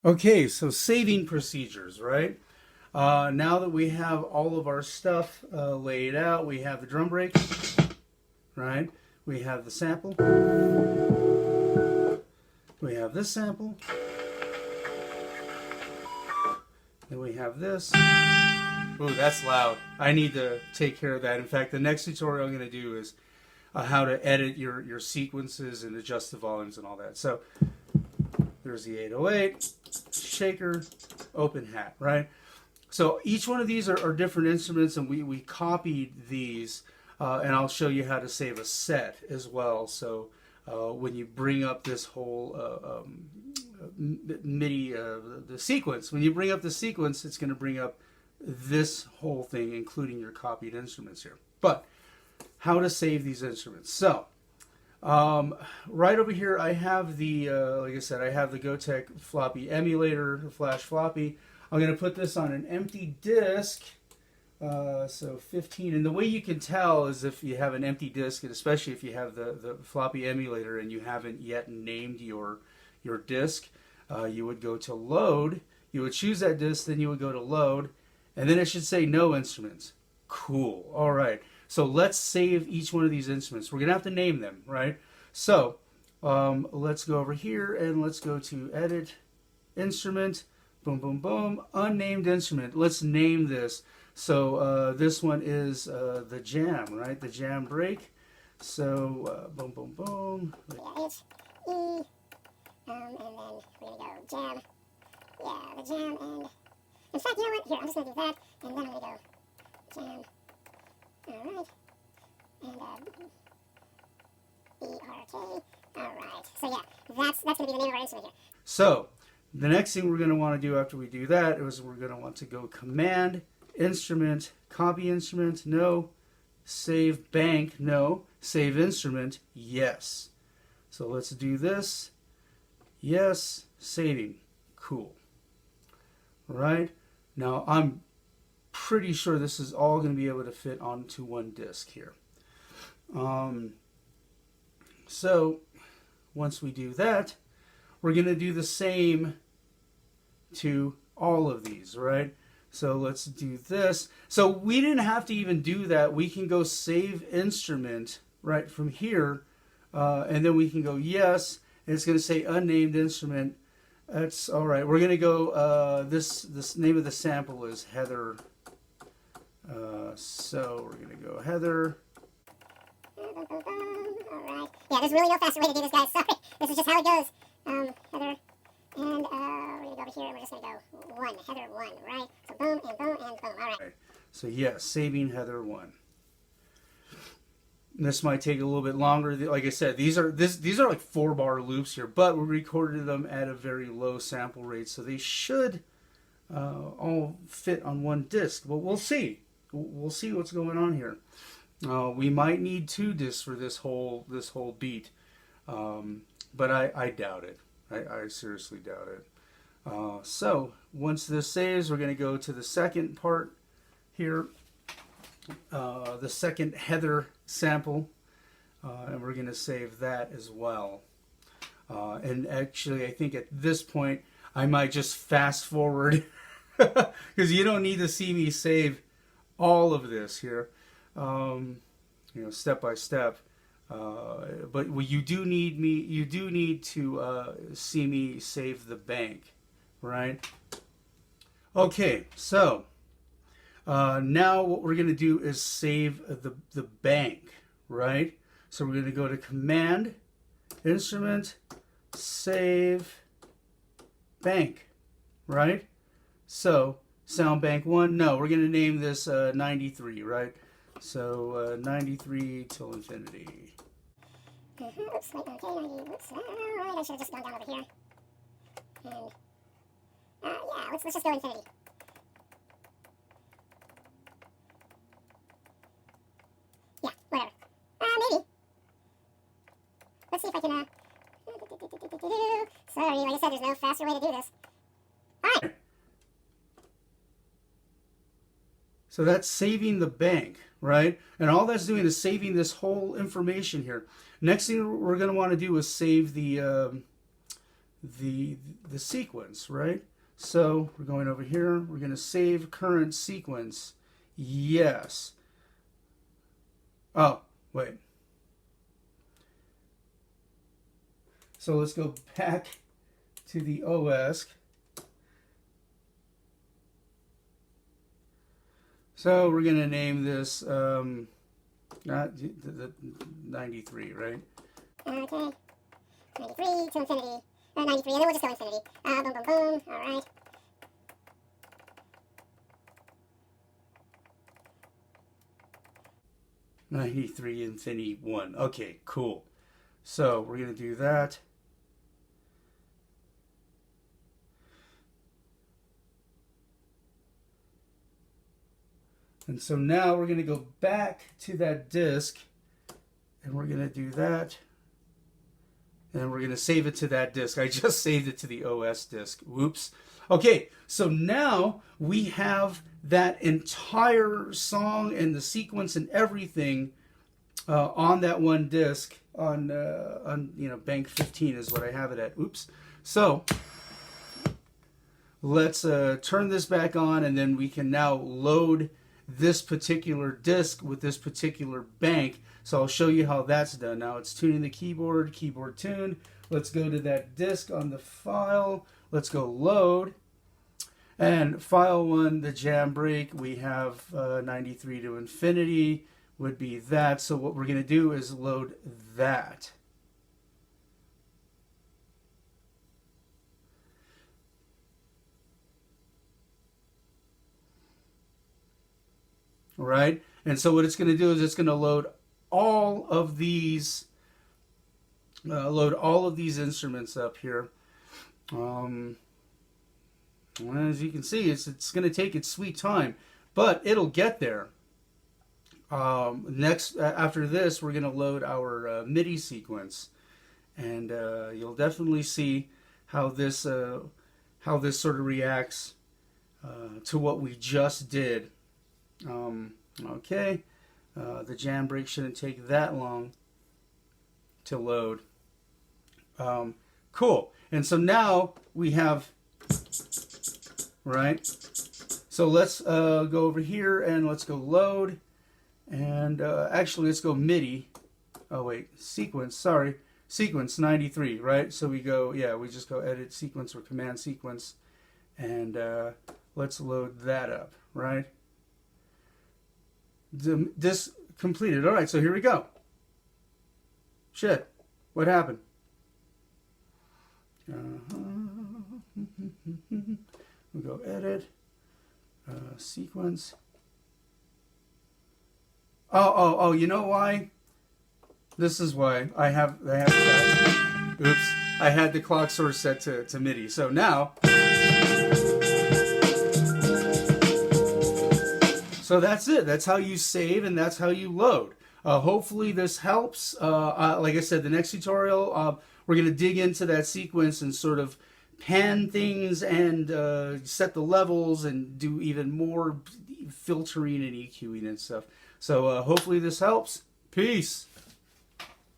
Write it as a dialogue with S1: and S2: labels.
S1: Okay, so saving procedures, right? Now that we have all of our stuff laid out, we have the drum break, right? We have the sample, we have this sample, and we have this. Ooh, that's loud. I need to take care of that. In fact, the next tutorial I'm going to do is how to edit your sequences and adjust the volumes and all that. So there's the 808, shaker, open hat, right? So each one of these are different instruments, and we copied these, and I'll show you how to save a set as well. So when you bring up this whole MIDI, the sequence, when you bring up the sequence, it's going to bring up this whole thing, including your copied instruments here. But how to save these instruments. So right over here, I have the, like I said, I have the Gotek floppy emulator, the flash floppy. I'm going to put this on an empty disk, so 15. And the way you can tell is if you have an empty disk, and especially if you have the floppy emulator and you haven't yet named your disk, you would go to load. You would choose that disk, then you would go to load, and then it should say no instruments. Cool. All right. So let's save each one of these instruments. We're going to have to name them, right? So let's go over here and let's go to edit, instrument, boom, boom, boom, unnamed instrument. Let's name this. So this one is the jam, right? The jam break. So boom, boom, boom.
S2: H, E, and then we're going to go jam. Yeah, the jam, and in fact, you know what? Here, I'm just going to do that, and then I'm going to go jam. Alright, and BRK, alright, so yeah, that's going to be the name of our instrument here.
S1: So, the next thing we're going to want to do after we do that is we're going to want to go command, instrument, copy instrument, no, save bank, no, save instrument, yes. So let's do this, yes, saving, cool. Right, now I'm pretty sure this is all going to be able to fit onto one disk here. So once we do that, we're going to do the same to all of these, right? So let's do this. So we didn't have to even do that. We can go save instrument right from here, and then we can go yes, and it's going to say unnamed instrument. That's all right. We're going to go, this name of the sample is Heather. So we're going to go Heather.
S2: Alright. Yeah, there's really no faster way to do this, guys. Sorry. This is just how it goes. Heather. And we're going to go over here and we're just going to go 1. Heather 1, right? So boom and boom and boom. Alright.
S1: So yeah, saving Heather 1. This might take a little bit longer. Like I said, these are like 4-bar loops here, but we recorded them at a very low sample rate, so they should all fit on one disc. But we'll see. We'll see what's going on here. We might need 2 discs for this whole beat, but I doubt it. I seriously doubt it. So once this saves, we're going to go to the second part here, the second Heather sample, and we're going to save that as well. And actually, I think at this point, I might just fast forward because you don't need to see me save all of this here, step by step. But you do need to see me save the bank, right? Okay, so now what we're going to do is save the bank, right? So we're going to go to command, instrument, save bank, right? So sound bank 1, no, we're going to name this 93, right? So 93 till infinity.
S2: Oops, wait, okay, 90, oops, alright, I should have just gone down over here. And, yeah, let's just go infinity. Yeah, whatever. Maybe. Let's see if I can, sorry, like I said, there's no faster way to do this. Alright.
S1: So that's saving the bank, right? And all that's doing is saving this whole information here. Next thing we're going to want to do is save the the sequence, right? So we're going over here. We're going to save current sequence. Yes. Oh, wait. So let's go back to the OS. So we're going to name this not the 93, right?
S2: Okay. 93 to infinity. 93, and then we'll just go infinity. Boom, boom, boom. All right.
S1: '93 infinity 1. Okay, cool. So we're going to do that. And so now we're going to go back to that disk, and we're going to do that. And we're going to save it to that disk. I just saved it to the OS disk. Whoops. Okay, so now we have that entire song and the sequence and everything on that one disk on bank 15 is what I have it at. Oops. So let's turn this back on, and then we can now load this particular disk with this particular bank. So I'll show you how that's done. Now it's tuning the keyboard tuned. Let's go to that disk on the file. Let's go load. And file 1, the jam break, we have 93 to infinity would be that. So what we're going to do is load that. Right? And so what it's going to do is it's going to load all of these instruments up here. As you can see, it's going to take its sweet time, but it'll get there. Next, after this, we're going to load our MIDI sequence, and you'll definitely see how this sort of reacts to what we just did. Okay, the jam break shouldn't take that long to load. Cool. And so now we have, right? So let's go over here and let's go load. And actually, let's go MIDI. Oh, wait, sequence, sorry. Sequence 93, right? So we go, yeah, we just go edit sequence or command sequence. And let's load that up, right? This completed. All right, so here we go. Shit, what happened? We'll go edit, sequence. Oh, you know why? This is why I have that. Oops, I had the clock source set to MIDI. So now, so that's it. That's how you save and that's how you load. Hopefully this helps. Like I said, the next tutorial, we're going to dig into that sequence and sort of pan things and set the levels and do even more filtering and EQing and stuff. So hopefully this helps. Peace.